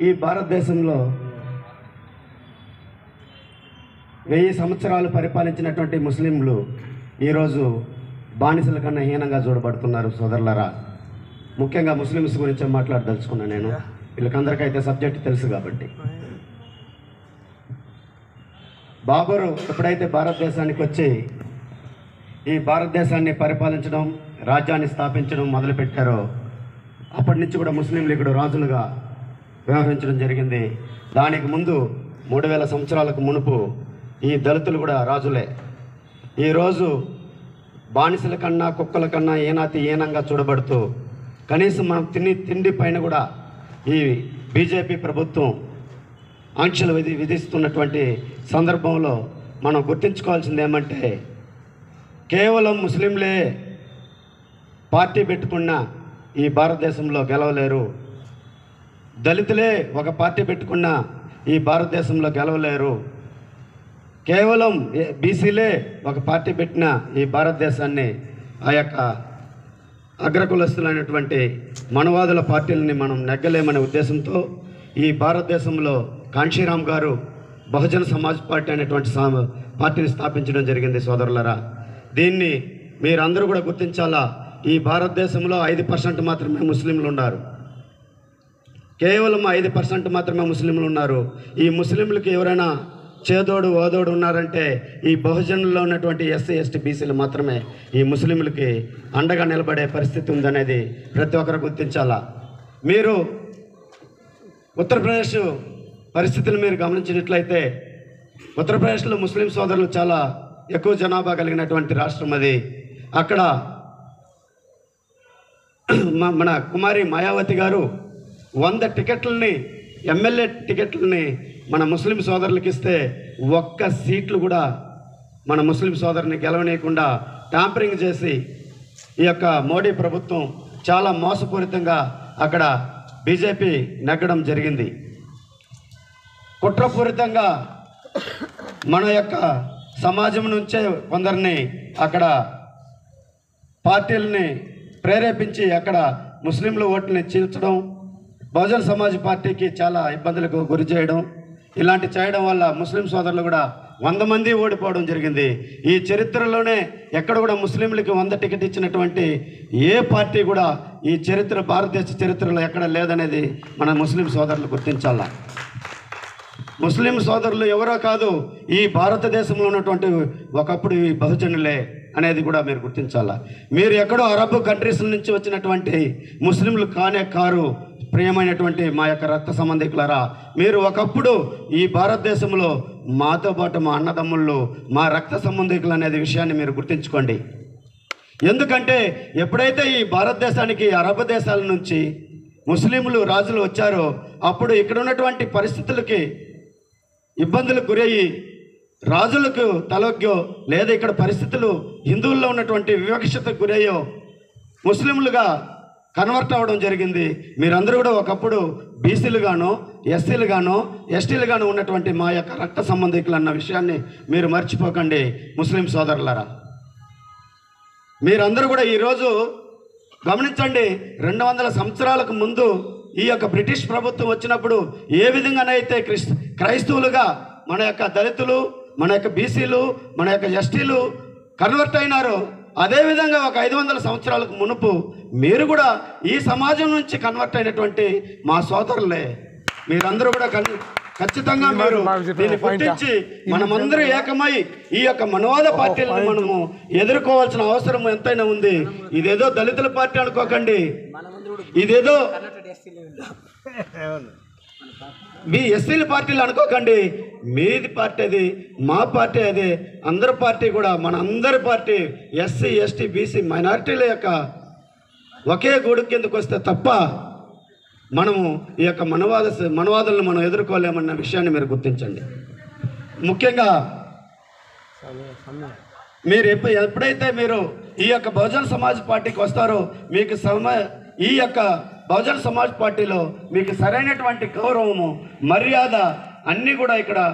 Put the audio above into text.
ఈ భారతదేశంలో 1000 సంవత్సరాలు పరిపాలించినటువంటి ముస్లింలు ఈరోజు బానిసల కన్నా హీనంగా చూడబడుతున్నారు సోదరులారా. ముఖ్యంగా ముస్లిమ్స్ గురించి మాట్లాడదలుచుకున్నాను నేను. వీళ్ళకందరికైతే సబ్జెక్ట్ తెలుసు కాబట్టి. బాబరు ఎప్పుడైతే భారతదేశానికి వచ్చి ఈ భారతదేశాన్ని పరిపాలించడం, రాజ్యాన్ని స్థాపించడం మొదలుపెట్టారో అప్పటి నుంచి కూడా ముస్లింలు ఇక్కడ రాజులుగా వ్యవహరించడం జరిగింది. దానికి ముందు 3000 సంవత్సరాలకు మునుపు ఈ దళితులు కూడా రాజులే. ఈరోజు బానిసల కన్నా కుక్కల కన్నా ఏనాతి ఏనంగా చూడబడుతూ కనీసం మనం తిండి పైన కూడా ఈ బీజేపీ ప్రభుత్వం ఆంక్షలు విధిస్తున్నటువంటి సందర్భంలో మనం గుర్తుంచుకోవాల్సింది ఏమంటే, కేవలం ముస్లింలే పార్టీ పెట్టుకున్న ఈ భారతదేశంలో గెలవలేరు, దళితులే ఒక పార్టీ పెట్టుకున్న ఈ భారతదేశంలో గెలవలేరు, కేవలం బీసీలే ఒక పార్టీ పెట్టిన ఈ భారతదేశాన్ని ఆ యొక్క అగ్రకులస్తులైనటువంటి మనవాదుల పార్టీలని మనం నెగ్గలేమనే ఉద్దేశంతో ఈ భారతదేశంలో కాంశీరామ్ గారు బహుజన సమాజ్ పార్టీ అనేటువంటి పార్టీని స్థాపించడం జరిగింది. సోదరులరా, దీన్ని మీరందరూ కూడా గుర్తించాలా. ఈ భారతదేశంలో 5% మాత్రమే ముస్లింలు ఉన్నారు. కేవలం 5% మాత్రమే ముస్లింలు ఉన్నారు. ఈ ముస్లింలకి ఎవరైనా చేదోడు ఓదోడు ఉన్నారంటే ఈ బహుజనుల్లో ఉన్నటువంటి ఎస్సీ ఎస్టీ బీసీలు మాత్రమే ఈ ముస్లింలకి అండగా నిలబడే పరిస్థితి ఉందనేది ప్రతి ఒక్కరు గుర్తించాలా. మీరు ఉత్తరప్రదేశ్ పరిస్థితులు మీరు గమనించినట్లయితే, ఉత్తరప్రదేశ్లో ముస్లిం సోదరులు చాలా ఎక్కువ జనాభా కలిగినటువంటి రాష్ట్రం అది. అక్కడ మన కుమారి మాయావతి గారు 100 టికెట్లని, ఎమ్మెల్యే టికెట్లని మన ముస్లిం సోదరులకు ఇస్తే ఒక్క సీట్లు కూడా మన ముస్లిం సోదరుని గెలవనీయకుండా ట్యాంపరింగ్ చేసి ఈ యొక్క మోడీ ప్రభుత్వం చాలా మోసపూరితంగా అక్కడ బీజేపీ నెగ్గడం జరిగింది. కుట్రపూరితంగా మన యొక్క సమాజం నుంచే కొందరిని అక్కడ పార్టీలని ప్రేరేపించి అక్కడ ముస్లింల ఓట్లని చీల్చడం, బహుజన సమాజ్ పార్టీకి చాలా ఇబ్బందులకు గురి చేయడం, ఇలాంటి చేయడం వల్ల ముస్లిం సోదరులు కూడా 100 మంది ఓడిపోవడం జరిగింది. ఈ చరిత్రలోనే ఎక్కడ కూడా ముస్లింలకి 100 టికెట్ ఇచ్చినటువంటి ఏ పార్టీ కూడా ఈ భారతదేశ చరిత్రలో ఎక్కడ లేదనేది మన ముస్లిం సోదరులు గుర్తించాలా. ముస్లిం సోదరులు ఎవరో కాదు, ఈ భారతదేశంలో ఉన్నటువంటి ఒకప్పుడు ఈ బహుజనులే అనేది కూడా మీరు గుర్తించాలా. మీరు ఎక్కడో అరబ్ కంట్రీస్ నుంచి వచ్చినటువంటి ముస్లింలు కానే కారు. ప్రియమైనటువంటి మా యొక్క రక్త సంబంధికులారా, మీరు ఒకప్పుడు ఈ భారతదేశంలో మాతో పాటు మా అన్నదమ్ముళ్ళు, మా రక్త సంబంధికులు అనేది విషయాన్ని మీరు గుర్తించుకోండి. ఎందుకంటే ఎప్పుడైతే ఈ భారతదేశానికి అరబ్ దేశాల నుంచి ముస్లింలు రాజులు వచ్చారో అప్పుడు ఇక్కడ ఉన్నటువంటి పరిస్థితులకి ఇబ్బందులకు గురయ్యి రాజులకు తలొగ్గో, లేదా ఇక్కడ పరిస్థితులు హిందువుల్లో ఉన్నటువంటి వివక్షతకు గురయ్యో ముస్లింలుగా కన్వర్ట్ అవ్వడం జరిగింది. మీరందరూ కూడా ఒకప్పుడు బీసీలుగానో ఎస్సీలుగానో ఎస్టీలుగానో ఉన్నటువంటి మా యొక్క రక్త సంబంధికులు అన్న విషయాన్ని మీరు మర్చిపోకండి. ముస్లిం సోదరులారా, మీరందరూ కూడా ఈరోజు గమనించండి. 200 సంవత్సరాలకు ముందు ఈ యొక్క బ్రిటిష్ ప్రభుత్వం వచ్చినప్పుడు ఏ విధంగానైతే క్రైస్తవులుగా మన యొక్క దళితులు, మన యొక్క బీసీలు, మన యొక్క ఎస్టీలు కన్వర్ట్ అయినారో అదేవిధంగా ఒక 500 సంవత్సరాలకు మునుపు మీరు కూడా ఈ సమాజం నుంచి కన్వర్ట్ అయినటువంటి మా సోదరులే. మీరందరూ కూడా ఖచ్చితంగా మీరు దీన్ని గుర్తించి మనమందరూ ఏకమై ఈ యొక్క మనవాద పార్టీలను మనము ఎదుర్కోవాల్సిన అవసరం ఎంతైనా ఉంది. ఇదేదో దళితుల పార్టీ అనుకోకండి, ఇదేదో మీ ఎస్సీల పార్టీలు అనుకోకండి. మీది పార్టీ అది, మా పార్టీ అదే, అందరి పార్టీ కూడా మన అందరి పార్టీ. ఎస్సీ ఎస్టీ బీసీ మైనారిటీల యొక్క ఒకే గూడు కిందకు వస్తే తప్ప మనము ఈ యొక్క మనవాదులను మనం ఎదుర్కోలేమన్న విషయాన్ని మీరు గుర్తించండి. ముఖ్యంగా మీరు ఎప్పుడైతే మీరు ఈ యొక్క బహుజన సమాజ్ పార్టీకి వస్తారో మీకు ఈ యొక్క బహుజన సమాజ్ పార్టీలో మీకు సరైనటువంటి గౌరవము, మర్యాద అన్నీ కూడా ఇక్కడ